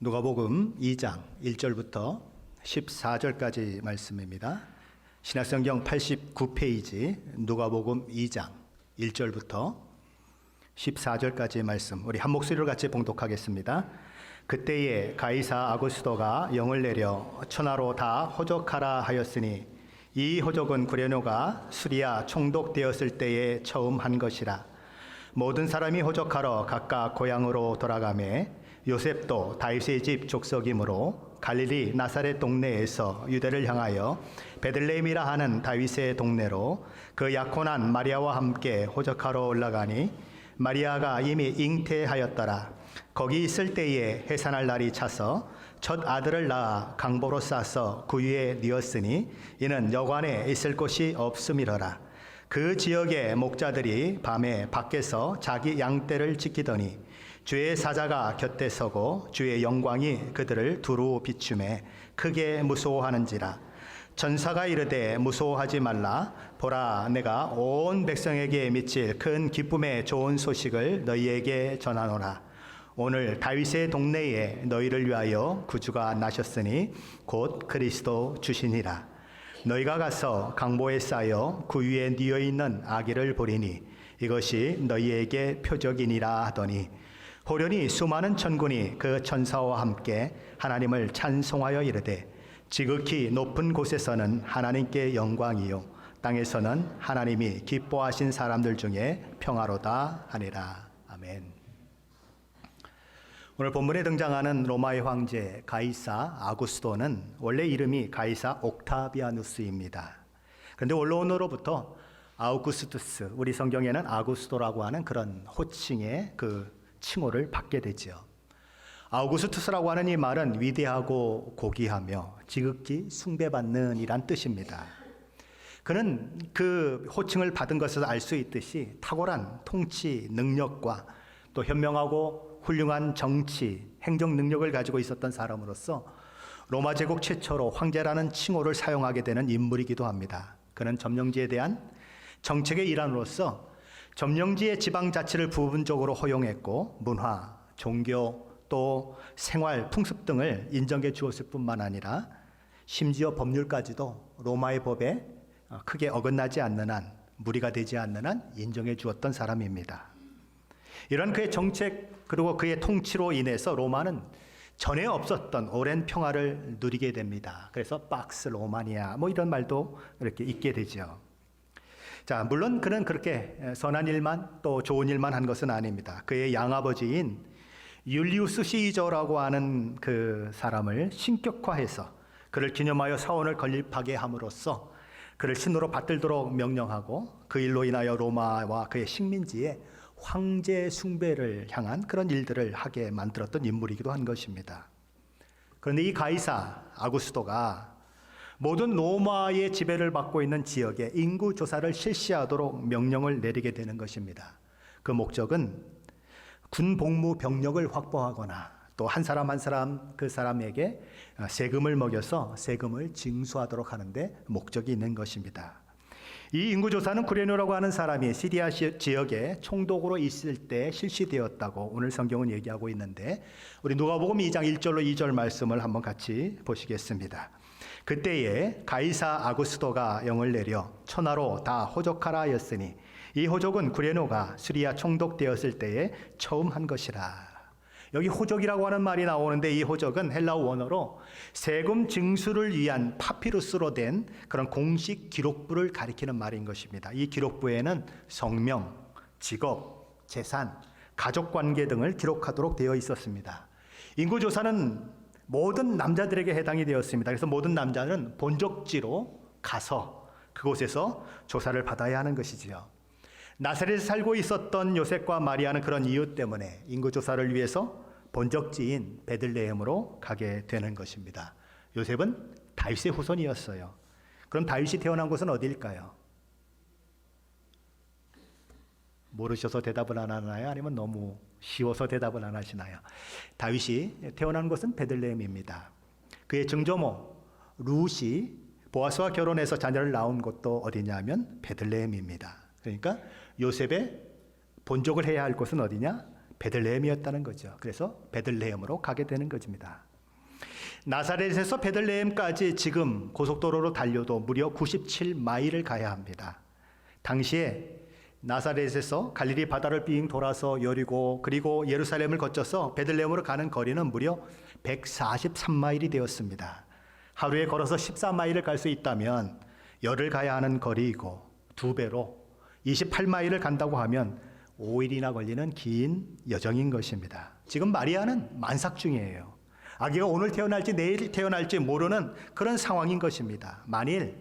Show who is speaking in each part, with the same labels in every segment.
Speaker 1: 누가복음 2장 1절부터 14절까지 말씀입니다. 신약성경 89페이지 누가복음 2장 1절부터 14절까지 말씀, 우리 한 목소리로 같이 봉독하겠습니다. 그때에 가이사 아구스도가 영을 내려 천하로 다 호적하라 하였으니 이 호적은 구레노가 수리아 총독되었을 때에 처음 한 것이라. 모든 사람이 호적하러 각각 고향으로 돌아가매 요셉도 다윗의 집 족속이므로 갈릴리 나사렛 동네에서 유대를 향하여 베들레헴이라 하는 다윗의 동네로 그 약혼한 마리아와 함께 호적하러 올라가니 마리아가 이미 잉태하였더라. 거기 있을 때에 해산할 날이 차서 첫 아들을 낳아 강보로 싸서 구유에 뉘었으니 이는 여관에 있을 곳이 없음이러라. 그 지역의 목자들이 밤에 밖에서 자기 양떼를 지키더니 주의 사자가 곁에 서고 주의 영광이 그들을 두루 비추매 크게 무서워하는지라. 전사가 이르되 무서워하지 말라. 보라, 내가 온 백성에게 미칠 큰 기쁨의 좋은 소식을 너희에게 전하노라. 오늘 다윗의 동네에 너희를 위하여 구주가 나셨으니 곧 그리스도 주시니라. 너희가 가서 강보에 쌓여 구유에 뉘어 있는 아기를 보리니 이것이 너희에게 표적이니라 하더니 호련히 수많은 천군이 그 천사와 함께 하나님을 찬송하여 이르되 지극히 높은 곳에서는 하나님께 영광이요 땅에서는 하나님이 기뻐하신 사람들 중에 평화로다 하니라. 아멘. 오늘 본문에 등장하는 로마의 황제 가이사 아구스도는 원래 이름이 가이사 옥타비아누스입니다. 그런데 원로로부터 아우구스투스, 우리 성경에는 아구스도라고 하는 그런 호칭의 칭호를 받게 되죠. 아우구스투스라고 하는 이 말은 위대하고 고귀하며 지극히 숭배받는 이란 뜻입니다. 그는 그 호칭을 받은 것에서 알 수 있듯이 탁월한 통치 능력과 또 현명하고 훌륭한 정치, 행정 능력을 가지고 있었던 사람으로서 로마 제국 최초로 황제라는 칭호를 사용하게 되는 인물이기도 합니다. 그는 점령지에 대한 정책의 일환으로서 점령지의 지방 자치를 부분적으로 허용했고 문화, 종교, 또 생활, 풍습 등을 인정해 주었을 뿐만 아니라 심지어 법률까지도 로마의 법에 크게 어긋나지 않는 한, 무리가 되지 않는 한 인정해 주었던 사람입니다. 이런 그의 정책 그리고 그의 통치로 인해서 로마는 전에 없었던 오랜 평화를 누리게 됩니다. 그래서 박스 로마니아 이런 말도 이렇게 있게 되죠. 자, 물론 그는 그렇게 선한 일만 또 좋은 일만 한 것은 아닙니다. 그의 양아버지인 율리우스 시저라고 하는 그 사람을 신격화해서 그를 기념하여 사원을 건립하게 함으로써 그를 신으로 받들도록 명령하고 그 일로 인하여 로마와 그의 식민지에 황제 숭배를 향한 그런 일들을 하게 만들었던 인물이기도 한 것입니다. 그런데 이 가이사 아구스도가 모든 로마의 지배를 받고 있는 지역에 인구 조사를 실시하도록 명령을 내리게 되는 것입니다. 그 목적은 군 복무 병력을 확보하거나 또 한 사람 한 사람 그 사람에게 세금을 먹여서 세금을 징수하도록 하는데 목적이 있는 것입니다. 이 인구조사는 구레노라고 하는 사람이 시리아 지역에 총독으로 있을 때 실시되었다고 오늘 성경은 얘기하고 있는데 우리 누가복음 2장 1절로 2절 말씀을 한번 같이 보시겠습니다. 그때에 가이사 아구스도가 영을 내려 천하로 다 호적하라 하였으니 이 호적은 구레노가 수리아 총독되었을 때에 처음 한 것이라. 여기 호적이라고 하는 말이 나오는데 이 호적은 헬라어 원어로 세금 징수를 위한 파피루스로 된 그런 공식 기록부를 가리키는 말인 것입니다. 이 기록부에는 성명, 직업, 재산, 가족관계 등을 기록하도록 되어 있었습니다. 인구조사는 모든 남자들에게 해당이 되었습니다. 그래서 모든 남자는 본적지로 가서 그곳에서 조사를 받아야 하는 것이지요. 나사렛에 살고 있었던 요셉과 마리아는 그런 이유 때문에 인구조사를 위해서 본적지인 베들레헴으로 가게 되는 것입니다. 요셉은 다윗의 후손이었어요. 그럼 다윗이 태어난 곳은 어디일까요? 모르셔서 대답을 안 하나요? 아니면 너무 쉬워서 대답을 안 하시나요? 다윗이 태어난 곳은 베들레헴입니다. 그의 증조모 룻이 보아스와 결혼해서 자녀를 낳은 곳도 어디냐면 베들레헴입니다. 그러니까 요셉의 본적을 해야 할 곳은 어디냐? 베들레헴이었다는 거죠. 그래서 베들레헴으로 가게 되는 것입니다. 나사렛에서 베들레헴까지 지금 고속도로로 달려도 무려 97마일을 가야 합니다. 당시에 나사렛에서 갈릴리 바다를 빙 돌아서 여리고 그리고 예루살렘을 거쳐서 베들레헴으로 가는 거리는 무려 143마일이 되었습니다. 하루에 걸어서 14마일을 갈 수 있다면 열흘 가야 하는 거리이고 2배로 28마일을 간다고 하면 5일이나 걸리는 긴 여정인 것입니다. 지금 마리아는 만삭 중이에요. 아기가 오늘 태어날지 내일 태어날지 모르는 그런 상황인 것입니다. 만일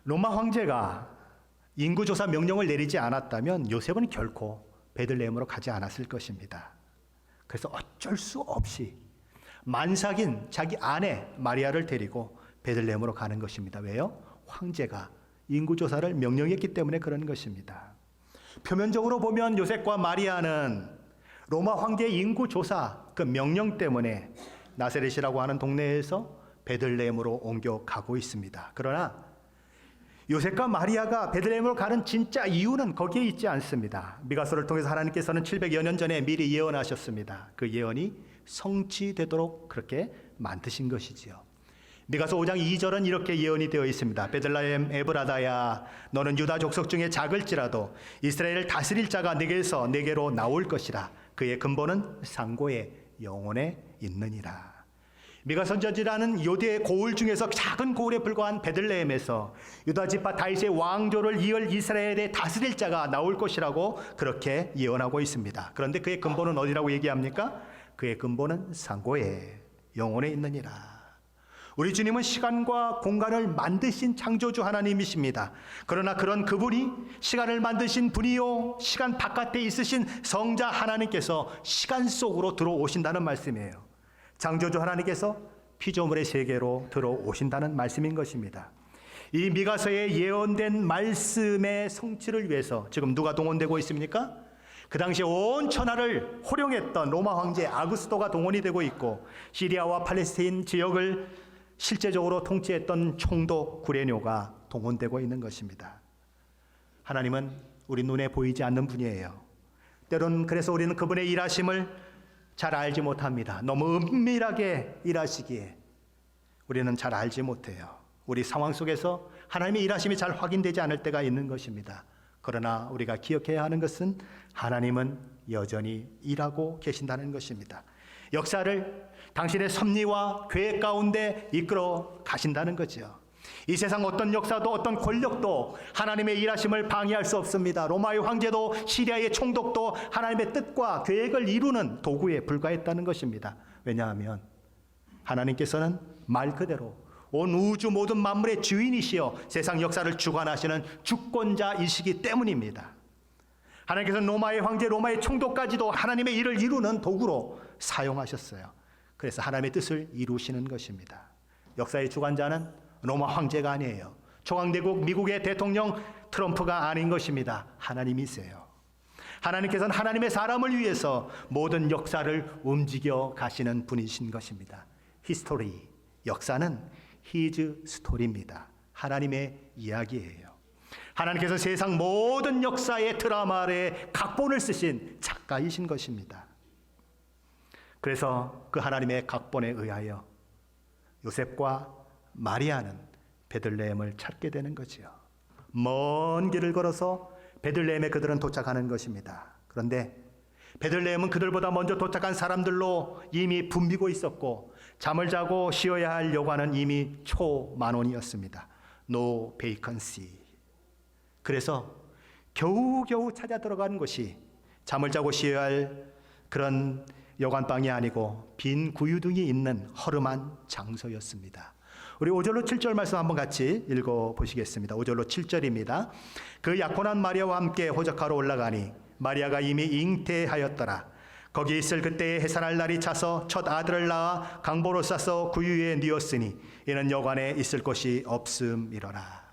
Speaker 1: 로마 황제가 인구조사 명령을 내리지 않았다면 요셉은 결코 베들레헴으로 가지 않았을 것입니다. 그래서 어쩔 수 없이 만삭인 자기 아내 마리아를 데리고 베들레헴으로 가는 것입니다. 왜요? 황제가 인구조사를 명령했기 때문에 그런 것입니다. 표면적으로 보면 요셉과 마리아는 로마 황제의 인구조사 그 명령 때문에 나사렛이라고 하는 동네에서 베들레헴으로 옮겨가고 있습니다. 그러나 요셉과 마리아가 베들레헴으로 가는 진짜 이유는 거기에 있지 않습니다. 미가서를 통해서 하나님께서는 700여 년 전에 미리 예언하셨습니다. 그 예언이 성취되도록 그렇게 만드신 것이지요. 미가서 5장 2절은 이렇게 예언이 되어 있습니다. 베들레헴 에브라다야, 너는 유다 족속 중에 작을지라도 이스라엘을 다스릴 자가 네게서 네게로 나올 것이라. 그의 근본은 상고의 영혼에 있느니라. 미가 선지자라는 유대 고을 중에서 작은 고을에 불과한 베들레헴에서 유다 지파 다윗의 왕조를 이을 이스라엘의 다스릴 자가 나올 것이라고 그렇게 예언하고 있습니다. 그런데 그의 근본은 어디라고 얘기합니까? 그의 근본은 상고의 영혼에 있느니라. 우리 주님은 시간과 공간을 만드신 창조주 하나님이십니다. 그러나 그런 그분이 시간을 만드신 분이요 시간 바깥에 있으신 성자 하나님께서 시간 속으로 들어오신다는 말씀이에요. 창조주 하나님께서 피조물의 세계로 들어오신다는 말씀인 것입니다. 이 미가서에 예언된 말씀의 성취를 위해서 지금 누가 동원되고 있습니까? 그 당시 온 천하를 호령했던 로마 황제 아구스토가 동원이 되고 있고 시리아와 팔레스타인 지역을 실제적으로 통치했던 총독 구레뇨가 동원되고 있는 것입니다. 하나님은 우리 눈에 보이지 않는 분이에요. 때론 그래서 우리는 그분의 일하심을 잘 알지 못합니다. 너무 은밀하게 일하시기에 우리는 잘 알지 못해요. 우리 상황 속에서 하나님의 일하심이 잘 확인되지 않을 때가 있는 것입니다. 그러나 우리가 기억해야 하는 것은 하나님은 여전히 일하고 계신다는 것입니다. 역사를 당신의 섭리와 계획 가운데 이끌어 가신다는 거죠. 이 세상 어떤 역사도 어떤 권력도 하나님의 일하심을 방해할 수 없습니다. 로마의 황제도 시리아의 총독도 하나님의 뜻과 계획을 이루는 도구에 불과했다는 것입니다. 왜냐하면 하나님께서는 말 그대로 온 우주 모든 만물의 주인이시여 세상 역사를 주관하시는 주권자이시기 때문입니다. 하나님께서는 로마의 황제, 로마의 총독까지도 하나님의 일을 이루는 도구로 사용하셨어요. 그래서 하나님의 뜻을 이루시는 것입니다. 역사의 주관자는 로마 황제가 아니에요. 초강대국 미국의 대통령 트럼프가 아닌 것입니다. 하나님이세요. 하나님께서는 하나님의 사람을 위해서 모든 역사를 움직여 가시는 분이신 것입니다. 히스토리, 역사는 히즈 스토리입니다. 하나님의 이야기예요. 하나님께서 세상 모든 역사의 드라마의 각본을 쓰신 작가이신 것입니다. 그래서 그 하나님의 각본에 의하여 요셉과 마리아는 베들레헴을 찾게 되는 거지요. 먼 길을 걸어서 베들레헴에 그들은 도착하는 것입니다. 그런데 베들레헴은 그들보다 먼저 도착한 사람들로 이미 붐비고 있었고 잠을 자고 쉬어야 할 여관은 이미 초만원이었습니다. No vacancy. 그래서 겨우겨우 찾아 들어간 곳이 잠을 자고 쉬어야 할 그런 여관방이 아니고 빈 구유등이 있는 허름한 장소였습니다. 우리 5절로 7절 말씀 한번 같이 읽어보시겠습니다. 5절로 7절입니다. 그 약혼한 마리아와 함께 호적하러 올라가니 마리아가 이미 잉태하였더라. 거기 있을 그때에 해산할 날이 차서 첫 아들을 낳아 강보로 싸서 구유에 뉘었으니 이는 여관에 있을 곳이 없음이로라.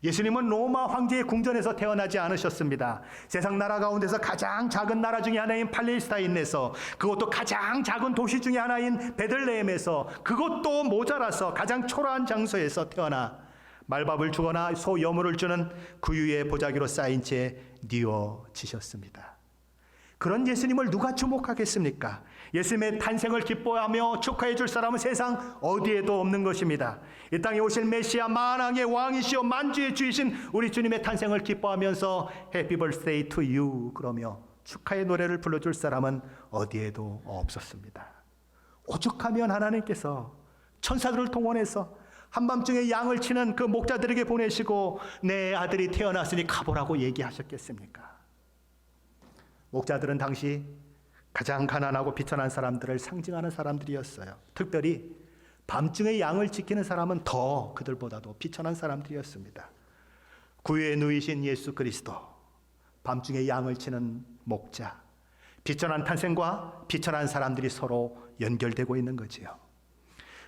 Speaker 1: 예수님은 로마 황제의 궁전에서 태어나지 않으셨습니다. 세상 나라 가운데서 가장 작은 나라 중에 하나인 팔레스타인에서, 그것도 가장 작은 도시 중에 하나인 베들레헴에서, 그것도 모자라서 가장 초라한 장소에서 태어나 말밥을 주거나 소 여물을 주는 구유의 보자기로 쌓인 채 뉘어지셨습니다. 그런 예수님을 누가 주목하겠습니까? 예수님의 탄생을 기뻐하며 축하해 줄 사람은 세상 어디에도 없는 것입니다. 이 땅에 오신 메시아 만왕의 왕이시여 만주의 주이신 우리 주님의 탄생을 기뻐하면서 해피 버스데이 투 유 그러며 축하의 노래를 불러줄 사람은 어디에도 없었습니다. 오죽하면 하나님께서 천사들을 동원해서 한밤중에 양을 치는 그 목자들에게 보내시고 내 아들이 태어났으니 가보라고 얘기하셨겠습니까? 목자들은 당시 가장 가난하고 비천한 사람들을 상징하는 사람들이었어요. 특별히 밤중에 양을 지키는 사람은 더 그들보다도 비천한 사람들이었습니다. 구유에 누이신 예수 그리스도, 밤중에 양을 치는 목자, 비천한 탄생과 비천한 사람들이 서로 연결되고 있는 거지요.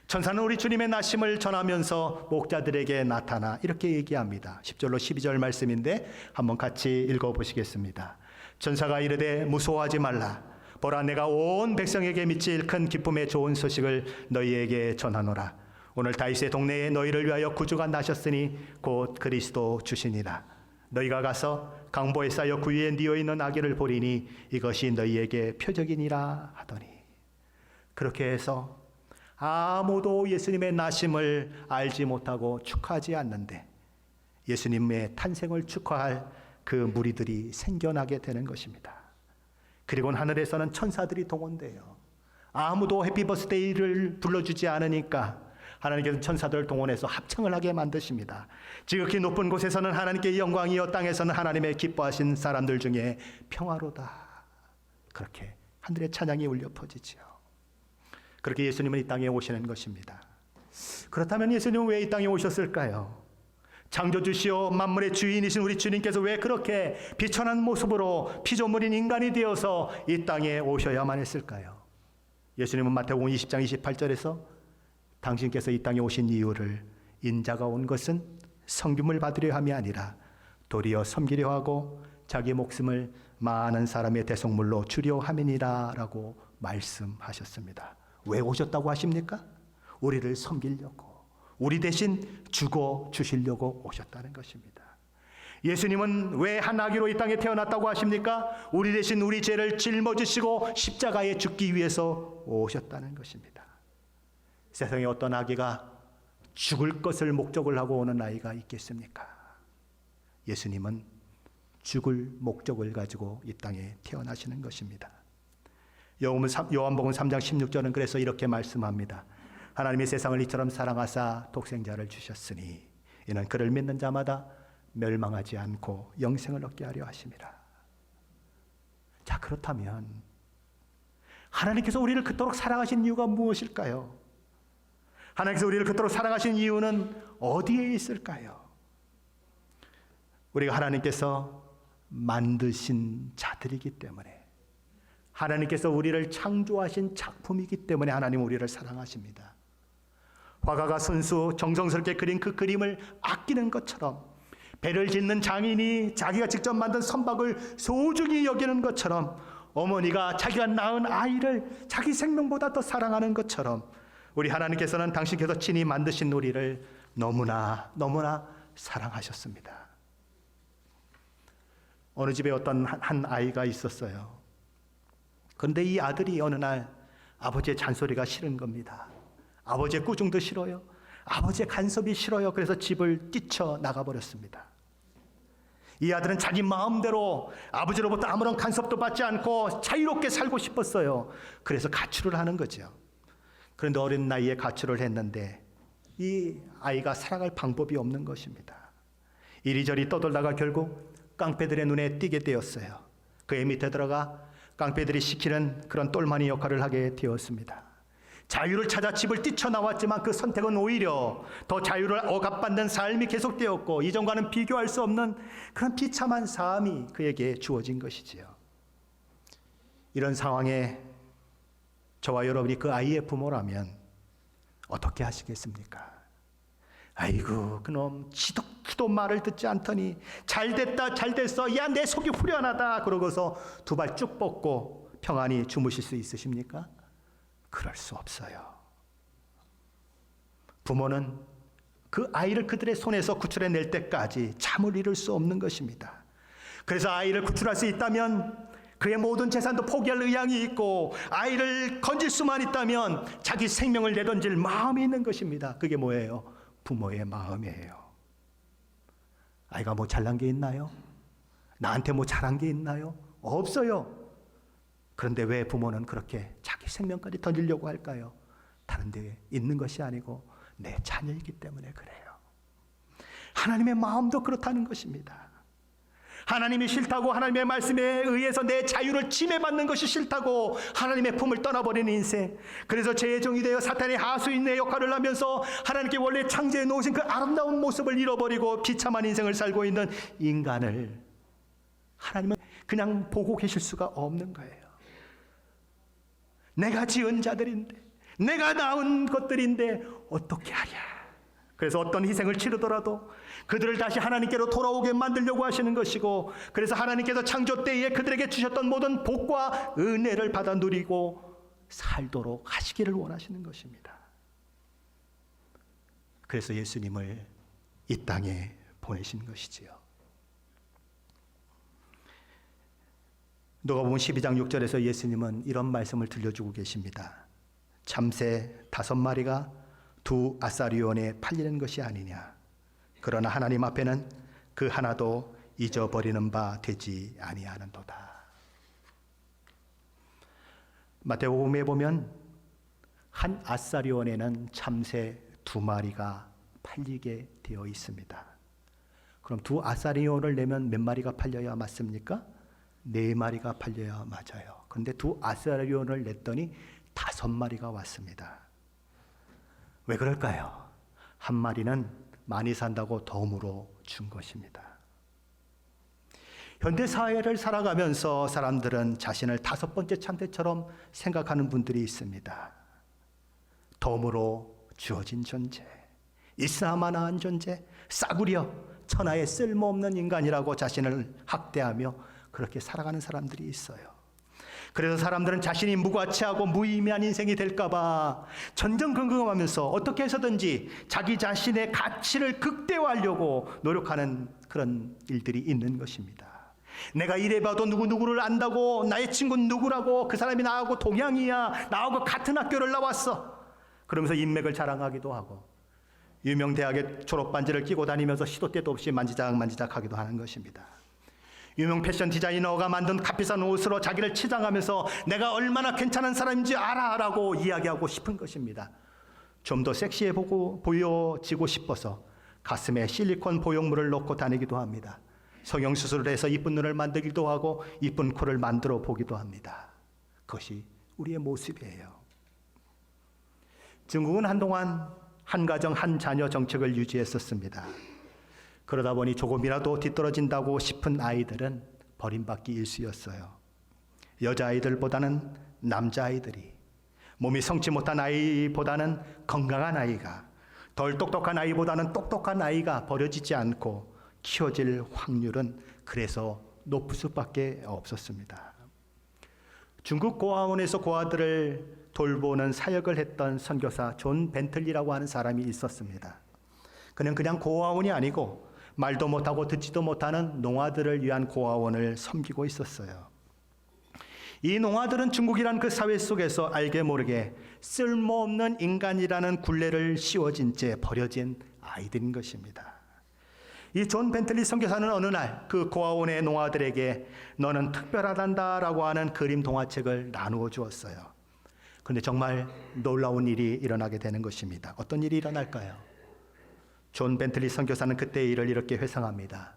Speaker 1: 천사는 우리 주님의 나심을 전하면서 목자들에게 나타나 이렇게 얘기합니다. 10절로 12절 말씀인데 한번 같이 읽어보시겠습니다. 천사가 이르되 무서워하지 말라. 보라, 내가 온 백성에게 미칠 큰 기쁨의 좋은 소식을 너희에게 전하노라. 오늘 다윗의 동네에 너희를 위하여 구주가 나셨으니 곧 그리스도 주시니라. 너희가 가서 강보에 쌓여 구유에 뉘어 있는 아기를 보리니 이것이 너희에게 표적이니라 하더니, 그렇게 해서 아무도 예수님의 나심을 알지 못하고 축하하지 않는데 예수님의 탄생을 축하할 그 무리들이 생겨나게 되는 것입니다. 그리고 하늘에서는 천사들이 동원돼요. 아무도 해피 버스데이를 불러주지 않으니까 하나님께서 천사들을 동원해서 합창을 하게 만드십니다. 지극히 높은 곳에서는 하나님께 영광이요 땅에서는 하나님의 기뻐하신 사람들 중에 평화로다. 그렇게 하늘의 찬양이 울려 퍼지죠. 그렇게 예수님은 이 땅에 오시는 것입니다. 그렇다면 예수님은 왜 이 땅에 오셨을까요? 창조주시오 만물의 주인이신 우리 주님께서 왜 그렇게 비천한 모습으로 피조물인 인간이 되어서 이 땅에 오셔야만 했을까요? 예수님은 마태복음 20장 28절에서 당신께서 이 땅에 오신 이유를 인자가 온 것은 섬김을 받으려 함이 아니라 도리어 섬기려 하고 자기 목숨을 많은 사람의 대속물로 주려 함이니라 라고 말씀하셨습니다. 왜 오셨다고 하십니까? 우리를 섬기려고, 우리 대신 죽어 주시려고 오셨다는 것입니다. 예수님은 왜 한 아기로 이 땅에 태어났다고 하십니까? 우리 대신 우리 죄를 짊어지시고 십자가에 죽기 위해서 오셨다는 것입니다. 세상에 어떤 아기가 죽을 것을 목적을 하고 오는 아이가 있겠습니까? 예수님은 죽을 목적을 가지고 이 땅에 태어나시는 것입니다. 요한복음 3장 16절은 그래서 이렇게 말씀합니다. 하나님이 세상을 이처럼 사랑하사 독생자를 주셨으니 이는 그를 믿는 자마다 멸망하지 않고 영생을 얻게 하려 하심이라. 자, 그렇다면 하나님께서 우리를 그토록 사랑하신 이유가 무엇일까요? 하나님께서 우리를 그토록 사랑하신 이유는 어디에 있을까요? 우리가 하나님께서 만드신 자들이기 때문에, 하나님께서 우리를 창조하신 작품이기 때문에 하나님은 우리를 사랑하십니다. 화가가 손수 정성스럽게 그린 그 그림을 아끼는 것처럼, 배를 짓는 장인이 자기가 직접 만든 선박을 소중히 여기는 것처럼, 어머니가 자기가 낳은 아이를 자기 생명보다 더 사랑하는 것처럼 우리 하나님께서는 당신께서 친히 만드신 우리를 너무나 사랑하셨습니다. 어느 집에 어떤 한 아이가 있었어요. 그런데 이 아들이 어느 날 아버지의 잔소리가 싫은 겁니다. 아버지의 꾸중도 싫어요. 아버지의 간섭이 싫어요. 그래서 집을 뛰쳐나가 버렸습니다. 이 아들은 자기 마음대로 아버지로부터 아무런 간섭도 받지 않고 자유롭게 살고 싶었어요. 그래서 가출을 하는 거죠. 그런데 어린 나이에 가출을 했는데 이 아이가 살아갈 방법이 없는 것입니다. 이리저리 떠돌다가 결국 깡패들의 눈에 띄게 되었어요. 그의 밑에 들어가 깡패들이 시키는 그런 똘마니 역할을 하게 되었습니다. 자유를 찾아 집을 뛰쳐나왔지만 그 선택은 오히려 더 자유를 억압받는 삶이 계속되었고 이전과는 비교할 수 없는 그런 비참한 삶이 그에게 주어진 것이지요. 이런 상황에 저와 여러분이 그 아이의 부모라면 어떻게 하시겠습니까? 아이고 그놈 지독히도 말을 듣지 않더니 잘됐다 잘됐어 야 내 속이 후련하다 그러고서 두 발 쭉 뻗고 평안히 주무실 수 있으십니까? 그럴 수 없어요. 부모는 그 아이를 그들의 손에서 구출해낼 때까지 잠을 이룰 수 없는 것입니다. 그래서 아이를 구출할 수 있다면 그의 모든 재산도 포기할 의향이 있고 아이를 건질 수만 있다면 자기 생명을 내던질 마음이 있는 것입니다. 그게 뭐예요? 부모의 마음이에요. 아이가 뭐 잘난 게 있나요? 나한테 뭐 잘한 게 있나요? 없어요. 그런데 왜 부모는 그렇게 자기 생명까지 던지려고 할까요? 다른 데 있는 것이 아니고 내 자녀이기 때문에 그래요. 하나님의 마음도 그렇다는 것입니다. 하나님이 싫다고, 하나님의 말씀에 의해서 내 자유를 침해받는 것이 싫다고 하나님의 품을 떠나버리는 인생, 그래서 죄의 종이 되어 사탄의 하수인의 역할을 하면서 하나님께 원래 창조해 놓으신 그 아름다운 모습을 잃어버리고 비참한 인생을 살고 있는 인간을 하나님은 그냥 보고 계실 수가 없는 거예요. 내가 지은 자들인데, 내가 낳은 것들인데 어떻게 하랴. 그래서 어떤 희생을 치르더라도 그들을 다시 하나님께로 돌아오게 만들려고 하시는 것이고, 그래서 하나님께서 창조 때에 그들에게 주셨던 모든 복과 은혜를 받아 누리고 살도록 하시기를 원하시는 것입니다. 그래서 예수님을 이 땅에 보내신 것이지요. 누가복음 12장 6절에서 예수님은 이런 말씀을 들려주고 계십니다. 참새 5마리가 2 아사리온에 팔리는 것이 아니냐. 그러나 하나님 앞에는 그 하나도 잊어버리는 바 되지 아니하는도다. 마태복음에 보면 한 아사리온에는 참새 2마리가 팔리게 되어 있습니다. 그럼 2 아사리온을 내면 몇 마리가 팔려야 맞습니까? 4마리가 팔려야 맞아요. 그런데 2 아사리온을 냈더니 5마리가 왔습니다. 왜 그럴까요? 한 마리는 많이 산다고 덤으로 준 것입니다. 현대 사회를 살아가면서 사람들은 자신을 5번째 참새처럼 생각하는 분들이 있습니다. 덤으로 주어진 존재, 있사마나한 존재, 싸구려, 천하에 쓸모없는 인간이라고 자신을 학대하며 그렇게 살아가는 사람들이 있어요. 그래서 사람들은 자신이 무가치하고 무의미한 인생이 될까봐 전전긍긍하면서 어떻게 해서든지 자기 자신의 가치를 극대화하려고 노력하는 그런 일들이 있는 것입니다. 내가 이래봐도 누구누구를 안다고, 나의 친구는 누구라고, 그 사람이 나하고 동양이야, 나하고 같은 학교를 나왔어, 그러면서 인맥을 자랑하기도 하고, 유명 대학의 졸업반지를 끼고 다니면서 시도 때도 없이 만지작 하기도 하는 것입니다. 유명 패션 디자이너가 만든 값비싼 옷으로 자기를 치장하면서 내가 얼마나 괜찮은 사람인지 알아라고 이야기하고 싶은 것입니다. 좀 더 섹시해 보여지고 싶어서 가슴에 실리콘 보형물을 넣고 다니기도 합니다. 성형수술을 해서 이쁜 눈을 만들기도 하고 이쁜 코를 만들어 보기도 합니다. 그것이 우리의 모습이에요. 중국은 한동안 한 가정 한 자녀 정책을 유지했었습니다. 그러다 보니 조금이라도 뒤떨어진다고 싶은 아이들은 버림받기 일쑤였어요. 여자아이들보다는 남자아이들이, 몸이 성치 못한 아이보다는 건강한 아이가, 덜 똑똑한 아이보다는 똑똑한 아이가 버려지지 않고 키워질 확률은 그래서 높을 수밖에 없었습니다. 중국 고아원에서 고아들을 돌보는 사역을 했던 선교사 존 벤틀리라고 하는 사람이 있었습니다. 그는 그냥 고아원이 아니고 말도 못하고 듣지도 못하는 농아들을 위한 고아원을 섬기고 있었어요. 이 농아들은 중국이란 그 사회 속에서 알게 모르게 쓸모없는 인간이라는 굴레를 씌워진 채 버려진 아이들인 것입니다. 이 존 벤틀리 선교사는 어느 날 그 고아원의 농아들에게 너는 특별하단다라고 하는 그림 동화책을 나누어 주었어요. 그런데 정말 놀라운 일이 일어나게 되는 것입니다. 어떤 일이 일어날까요? 존 벤틀리 선교사는 그때의 일을 이렇게 회상합니다.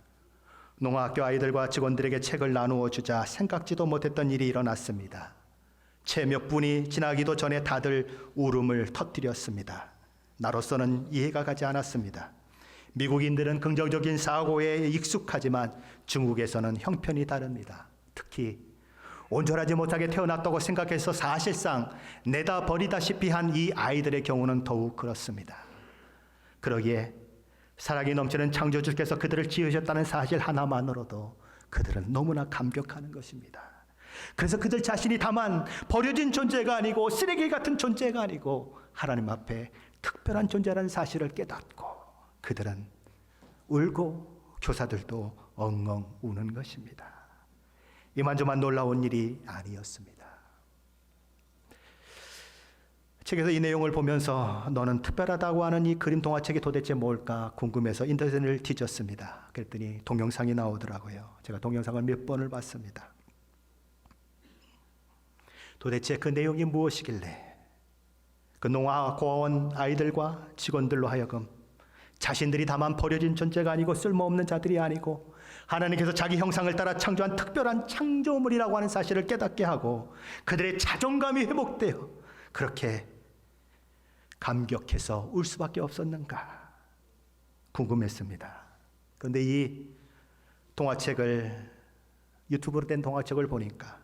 Speaker 1: 농아학교 아이들과 직원들에게 책을 나누어 주자 생각지도 못했던 일이 일어났습니다. 채 몇 분이 지나기도 전에 다들 울음을 터뜨렸습니다. 나로서는 이해가 가지 않았습니다. 미국인들은 긍정적인 사고에 익숙하지만 중국에서는 형편이 다릅니다. 특히 온전하지 못하게 태어났다고 생각해서 사실상 내다 버리다시피 한 이 아이들의 경우는 더욱 그렇습니다. 그러기에 사랑이 넘치는 창조주께서 그들을 지으셨다는 사실 하나만으로도 그들은 너무나 감격하는 것입니다. 그래서 그들 자신이 다만 버려진 존재가 아니고 쓰레기 같은 존재가 아니고 하나님 앞에 특별한 존재라는 사실을 깨닫고 그들은 울고 교사들도 엉엉 우는 것입니다. 이만저만 놀라운 일이 아니었습니다. 책에서 이 내용을 보면서 너는 특별하다고 하는 이 그림 동화책이 도대체 뭘까 궁금해서 인터넷을 뒤졌습니다. 그랬더니 동영상이 나오더라고요. 제가 동영상을 몇 번을 봤습니다. 도대체 그 내용이 무엇이길래 그 농아 고아원 아이들과 직원들로 하여금 자신들이 다만 버려진 존재가 아니고 쓸모없는 자들이 아니고 하나님께서 자기 형상을 따라 창조한 특별한 창조물이라고 하는 사실을 깨닫게 하고 그들의 자존감이 회복되어 그렇게 감격해서 울 수밖에 없었는가 궁금했습니다. 그런데 이 동화책을 유튜브로 된 동화책을 보니까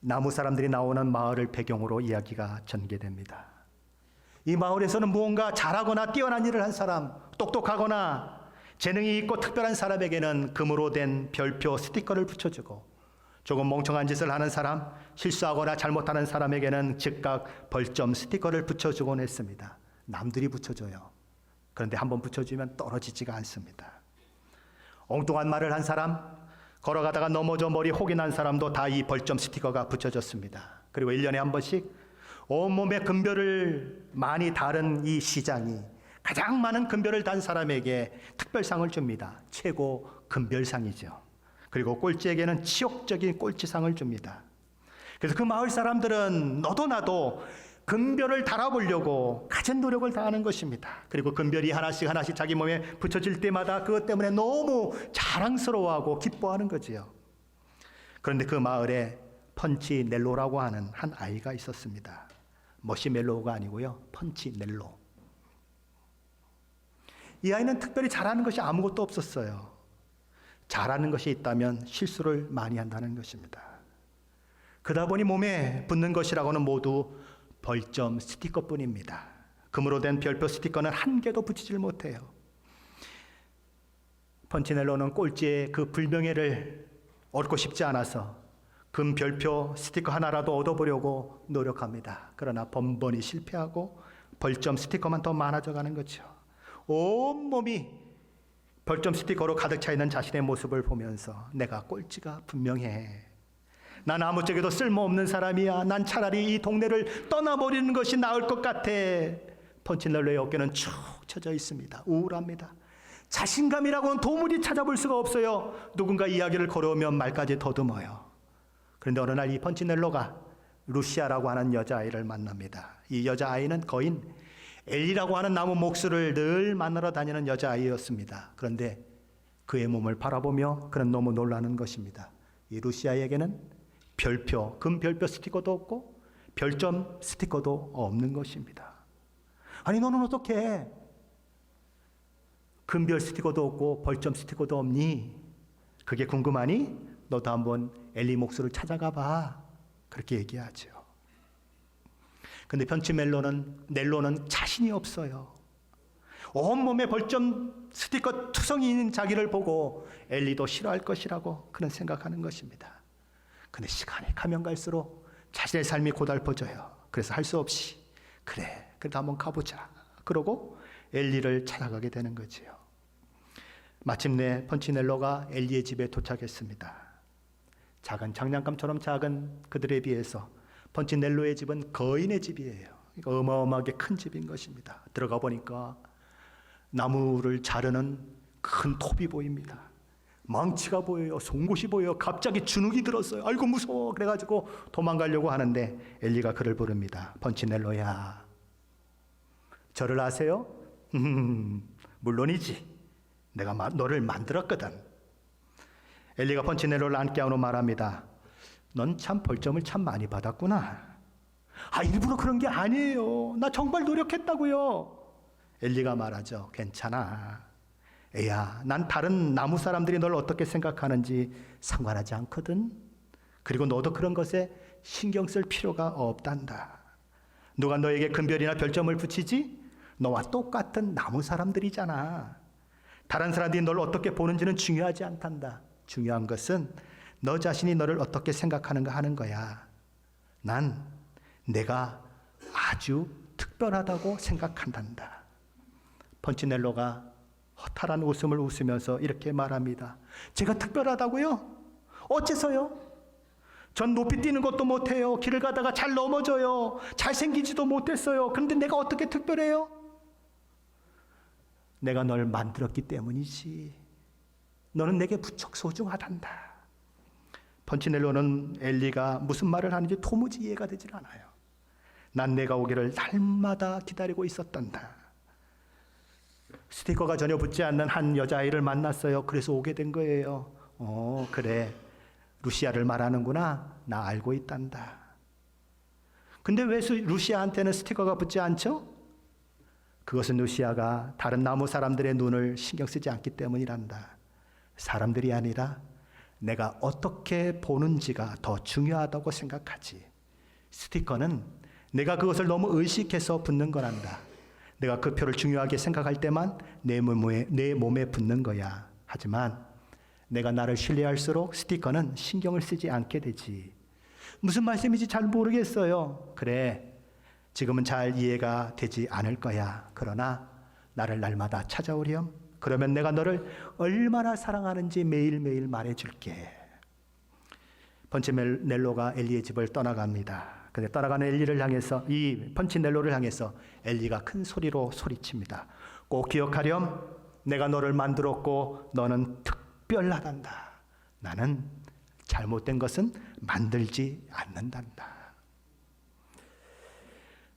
Speaker 1: 나무 사람들이 나오는 마을을 배경으로 이야기가 전개됩니다. 이 마을에서는 무언가 잘하거나 뛰어난 일을 한 사람, 똑똑하거나 재능이 있고 특별한 사람에게는 금으로 된 별표 스티커를 붙여주고 조금 멍청한 짓을 하는 사람, 실수하거나 잘못하는 사람에게는 즉각 벌점 스티커를 붙여주곤 했습니다. 남들이 붙여줘요. 그런데 한번 붙여주면 떨어지지가 않습니다. 엉뚱한 말을 한 사람, 걸어가다가 넘어져 머리 혹이 난 사람도 다 이 벌점 스티커가 붙여졌습니다. 그리고 1년에 한 번씩 온몸에 금별을 많이 다른 이 시장이 가장 많은 금별을 단 사람에게 특별상을 줍니다. 최고 금별상이죠. 그리고 꼴찌에게는 치욕적인 꼴찌상을 줍니다. 그래서 그 마을 사람들은 너도 나도 금별을 달아보려고 갖은 노력을 다하는 것입니다. 그리고 금별이 하나씩 하나씩 자기 몸에 붙여질 때마다 그것 때문에 너무 자랑스러워하고 기뻐하는 거지요. 그런데 그 마을에 펀치넬로라고 하는 한 아이가 있었습니다. 머시멜로우가 아니고요, 펀치넬로. 이 아이는 특별히 잘하는 것이 아무것도 없었어요. 잘하는 것이 있다면 실수를 많이 한다는 것입니다. 그러다 보니 몸에 붙는 것이라고는 모두 벌점 스티커뿐입니다. 금으로 된 별표 스티커는 한 개도 붙이질 못해요. 펀치넬로는 꼴찌의 그 불명예를 얻고 싶지 않아서 금 별표 스티커 하나라도 얻어보려고 노력합니다. 그러나 번번이 실패하고 벌점 스티커만 더 많아져 가는 거죠. 온몸이 벌점 스티커로 가득 차 있는 자신의 모습을 보면서 내가 꼴찌가 분명해. 난 아무짝에도 쓸모없는 사람이야. 난 차라리 이 동네를 떠나버리는 것이 나을 것 같아. 펀치넬로의 어깨는 축 처져 있습니다. 우울합니다. 자신감이라고는 도무지 찾아볼 수가 없어요. 누군가 이야기를 걸어오면 말까지 더듬어요. 그런데 어느 날 이 펀치넬로가 루시아라고 하는 여자아이를 만납니다. 이 여자아이는 거인 엘리라고 하는 나무 목수를 늘 만나러 다니는 여자아이였습니다. 그런데 그의 몸을 바라보며 그는 너무 놀라는 것입니다. 이 루시아에게는 별표, 금 별표 스티커도 없고 별점 스티커도 없는 것입니다. 아니 너는 어떻게 금별 스티커도 없고 벌점 스티커도 없니? 그게 궁금하니? 너도 한번 엘리 목수를 찾아가 봐. 그렇게 얘기하죠. 근데 넬로는 자신이 없어요. 온몸에 벌점 스티커 투성이 있는 자기를 보고 엘리도 싫어할 것이라고 그는 생각하는 것입니다. 근데 시간이 가면 갈수록 자신의 삶이 고달퍼져요. 그래서 할 수 없이 그래 그래도 한번 가보자. 그러고 엘리를 찾아가게 되는 거지요. 마침내 펀치넬로가 엘리의 집에 도착했습니다. 작은 장난감처럼 작은 그들에 비해서 펀치넬로의 집은 거인의 집이에요. 그러니까 어마어마하게 큰 집인 것입니다. 들어가 보니까 나무를 자르는 큰 톱이 보입니다. 망치가 보여요. 송곳이 보여요. 갑자기 주눅이 들었어요. 아이고 무서워. 그래가지고 도망가려고 하는데 엘리가 그를 부릅니다. 펀치넬로야, 저를 아세요? 물론이지. 내가 너를 만들었거든. 엘리가 펀치넬로를 안게 안고 말합니다. 넌 참 벌점을 참 많이 받았구나. 아, 일부러 그런 게 아니에요. 나 정말 노력했다고요. 엘리가 말하죠. 괜찮아. 애야, 난 다른 나무 사람들이 널 어떻게 생각하는지 상관하지 않거든. 그리고 너도 그런 것에 신경 쓸 필요가 없단다. 누가 너에게 금별이나 별점을 붙이지? 너와 똑같은 나무 사람들이잖아. 다른 사람들이 널 어떻게 보는지는 중요하지 않단다. 중요한 것은 너 자신이 너를 어떻게 생각하는가 하는 거야. 난 내가 아주 특별하다고 생각한단다. 펀치넬로가 허탈한 웃음을 웃으면서 이렇게 말합니다. 제가 특별하다고요? 어째서요? 전 높이 뛰는 것도 못해요. 길을 가다가 잘 넘어져요. 잘생기지도 못했어요. 그런데 내가 어떻게 특별해요? 내가 널 만들었기 때문이지. 너는 내게 무척 소중하단다. 펀치넬로는 엘리가 무슨 말을 하는지 도무지 이해가 되질 않아요. 난 내가 오기를 날마다 기다리고 있었단다. 스티커가 전혀 붙지 않는 한 여자아이를 만났어요. 그래서 오게 된 거예요. 그래. 루시아를 말하는구나. 나 알고 있단다. 근데 왜 루시아한테는 스티커가 붙지 않죠? 그것은 루시아가 다른 나무 사람들의 눈을 신경 쓰지 않기 때문이란다. 사람들이 아니라 내가 어떻게 보는지가 더 중요하다고 생각하지. 스티커는 내가 그것을 너무 의식해서 붙는 거란다. 내가 그 표를 중요하게 생각할 때만 내 몸에 붙는 거야. 하지만 내가 나를 신뢰할수록 스티커는 신경을 쓰지 않게 되지. 무슨 말씀인지 잘 모르겠어요. 그래, 지금은 잘 이해가 되지 않을 거야. 그러나 나를 날마다 찾아오렴. 그러면 내가 너를 얼마나 사랑하는지 매일매일 말해줄게. 펀치넬로가 엘리의 집을 떠나갑니다. 근데 떠나가는 엘리를 향해서, 이 펀치넬로를 향해서 엘리가 큰 소리로 소리칩니다. 꼭 기억하렴. 내가 너를 만들었고 너는 특별하단다. 나는 잘못된 것은 만들지 않는단다.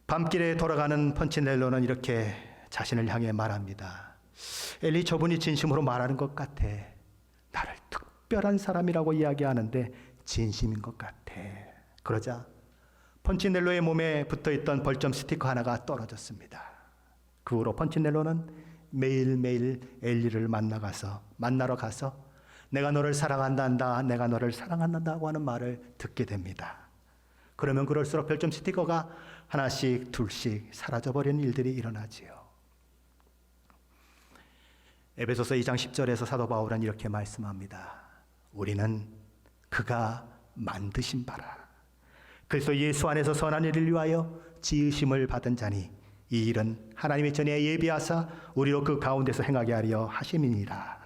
Speaker 1: 밤길에 돌아가는 펀치넬로는 이렇게 자신을 향해 말합니다. 엘리, 저분이 진심으로 말하는 것 같아. 나를 특별한 사람이라고 이야기하는데 진심인 것 같아. 그러자 펀치넬로의 몸에 붙어있던 벌점 스티커 하나가 떨어졌습니다. 그 후로 펀치넬로는 매일매일 엘리를 만나러 가서 내가 너를 사랑한단다, 내가 너를 사랑한다고 하는 말을 듣게 됩니다. 그러면 그럴수록 별점 스티커가 하나씩 둘씩 사라져버리는 일들이 일어나지요. 에베소서 2장 10절에서 사도 바울은 이렇게 말씀합니다. 우리는 그가 만드신 바라. 그래서 예수 안에서 선한 일을 위하여 지으심을 받은 자니 이 일은 하나님이 전에 예비하사 우리로 그 가운데서 행하게 하려 하심이니라.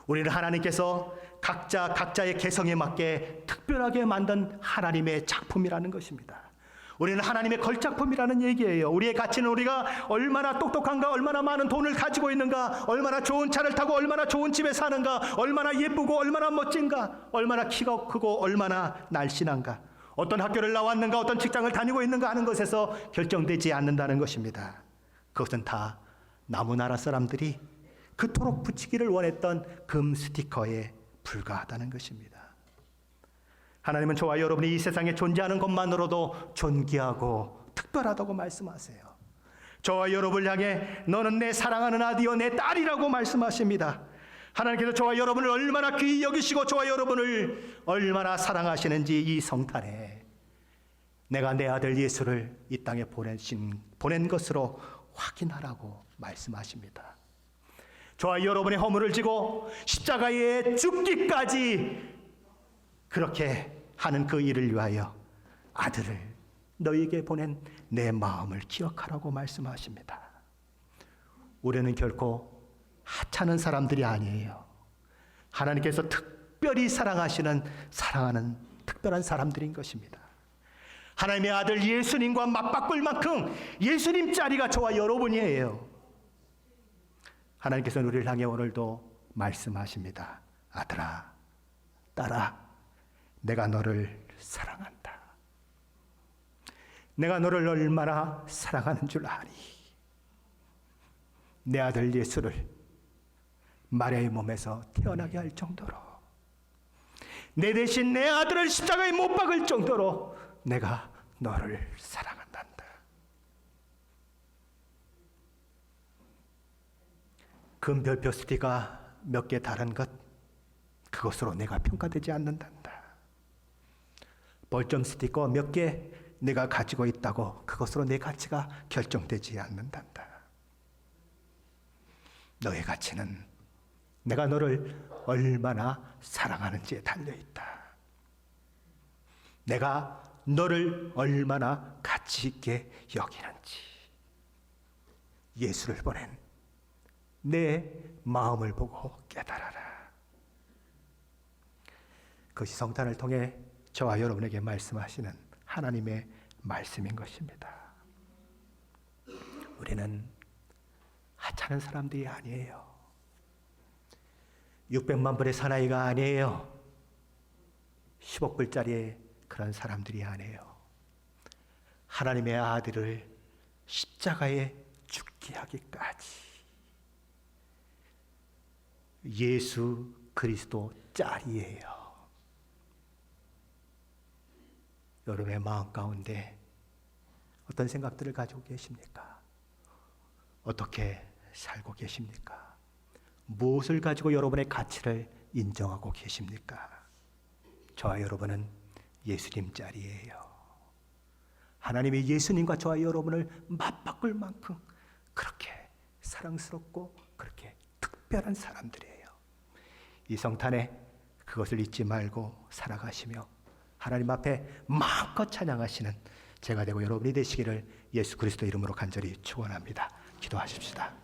Speaker 1: 우리는 하나님께서 각자의 개성에 맞게 특별하게 만든 하나님의 작품이라는 것입니다. 우리는 하나님의 걸작품이라는 얘기예요. 우리의 가치는 우리가 얼마나 똑똑한가, 얼마나 많은 돈을 가지고 있는가, 얼마나 좋은 차를 타고 얼마나 좋은 집에 사는가, 얼마나 예쁘고 얼마나 멋진가, 얼마나 키가 크고 얼마나 날씬한가, 어떤 학교를 나왔는가, 어떤 직장을 다니고 있는가 하는 것에서 결정되지 않는다는 것입니다. 그것은 다 나무나라 사람들이 그토록 붙이기를 원했던 금 스티커에 불과하다는 것입니다. 하나님은 저와 여러분이 이 세상에 존재하는 것만으로도 존귀하고 특별하다고 말씀하세요. 저와 여러분을 향해 너는 내 사랑하는 아들이요 내 딸이라고 말씀하십니다. 하나님께서 저와 여러분을 얼마나 귀히 여기시고 저와 여러분을 얼마나 사랑하시는지 이 성탄에 내가 내 아들 예수를 이 땅에 보낸 것으로 확인하라고 말씀하십니다. 저와 여러분의 허물을 지고 십자가에 죽기까지 그렇게 하는 그 일을 위하여 아들을 너희에게 보낸 내 마음을 기억하라고 말씀하십니다. 우리는 결코 하찮은 사람들이 아니에요. 하나님께서 특별히 사랑하는 특별한 사람들인 것입니다. 하나님의 아들 예수님과 맞바꿀 만큼 예수님 자리가 저와 여러분이에요. 하나님께서는 우리를 향해 오늘도 말씀하십니다. 아들아, 딸아, 내가 너를 사랑한다. 내가 너를 얼마나 사랑하는 줄 아니. 내 아들 예수를 마리아의 몸에서 태어나게 할 정도로, 내 대신 내 아들을 십자가에 못 박을 정도로 내가 너를 사랑한단다. 금별표 스티커가 몇 개 다른 것, 그것으로 내가 평가되지 않는단다. 벌점 스티커 몇 개 내가 가지고 있다고 그것으로 내 가치가 결정되지 않는단다. 너의 가치는 내가 너를 얼마나 사랑하는지에 달려있다. 내가 너를 얼마나 가치 있게 여기는지, 예수를 보낸 내 마음을 보고 깨달아라. 그것이 성탄을 통해 저와 여러분에게 말씀하시는 하나님의 말씀인 것입니다. 우리는 하찮은 사람들이 아니에요. 600만 불의 사나이가 아니에요. 10억 불짜리의 그런 사람들이 아니에요. 하나님의 아들을 십자가에 죽게 하기까지 예수 그리스도 짤이에요. 여러분의 마음 가운데 어떤 생각들을 가지고 계십니까? 어떻게 살고 계십니까? 무엇을 가지고 여러분의 가치를 인정하고 계십니까? 저와 여러분은 예수님 짤이에요. 하나님이 예수님과 저와 여러분을 맞바꿀 만큼 그렇게 사랑스럽고 그렇게 특별한 사람들이에요. 이 성탄에 그것을 잊지 말고 살아가시며 하나님 앞에 마음껏 찬양하시는 제가 되고 여러분이 되시기를 예수 그리스도 이름으로 간절히 축원합니다. 기도하십시다.